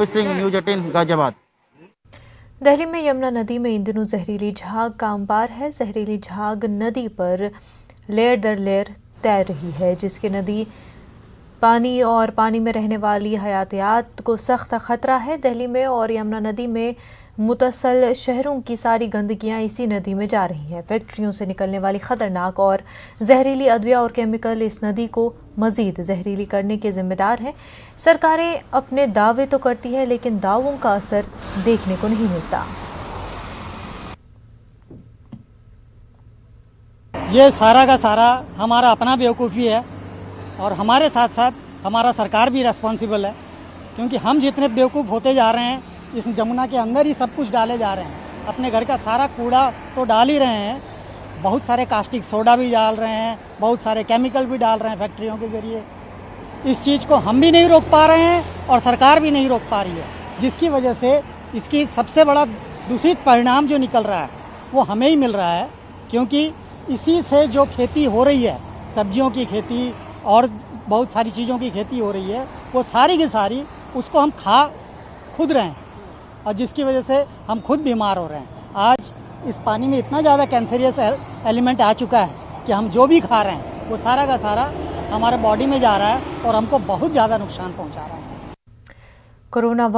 Singh, news 18 Ghaziabad. Delhi में यमुना नदी में इन दिनों जहरीली झाग का अंबार है। जहरीली झाग नदी पर लेयर दर लेयर तैर रही है, जिसके नदी पानी और पानी में रहने वाली हयातियात को सख्त खतरा है। दिल्ली में और यमुना नदी में मुतसल शहरों की सारी गंदगियां इसी नदी में जा रही हैं। फैक्ट्रियों से निकलने वाली खतरनाक और जहरीली अदविया और केमिकल इस नदी को मजीद जहरीली करने के जिम्मेदार हैं। सरकारें अपने दावे तो करती है, लेकिन दावों का असर देखने को नहीं मिलता। ये सारा का सारा हमारा अपना बेवकूफ़ी है और हमारे साथ साथ हमारा सरकार भी रेस्पॉन्सिबल है, क्योंकि हम जितने बेवकूफ़ होते जा रहे हैं इस जमुना के अंदर ही सब कुछ डाले जा रहे हैं। अपने घर का सारा कूड़ा तो डाल ही रहे हैं, बहुत सारे कास्टिक सोडा भी डाल रहे हैं, बहुत सारे केमिकल भी डाल रहे हैं फैक्ट्रियों के ज़रिए। इस चीज़ को हम भी नहीं रोक पा रहे हैं और सरकार भी नहीं रोक पा रही है, जिसकी वजह से इसकी सबसे बड़ा दूषित परिणाम जो निकल रहा है वो हमें ही मिल रहा है, क्योंकि इसी से जो खेती हो रही है, सब्जियों की खेती और बहुत सारी चीज़ों की खेती हो रही है, वो सारी की सारी उसको हम खा खुद रहे हैं और जिसकी वजह से हम खुद बीमार हो रहे हैं। आज इस पानी में इतना ज़्यादा कैंसरियस एलिमेंट आ चुका है कि हम जो भी खा रहे हैं वो सारा का सारा हमारे बॉडी में जा रहा है और हमको बहुत ज़्यादा नुकसान पहुंचा रहा है। कोरोना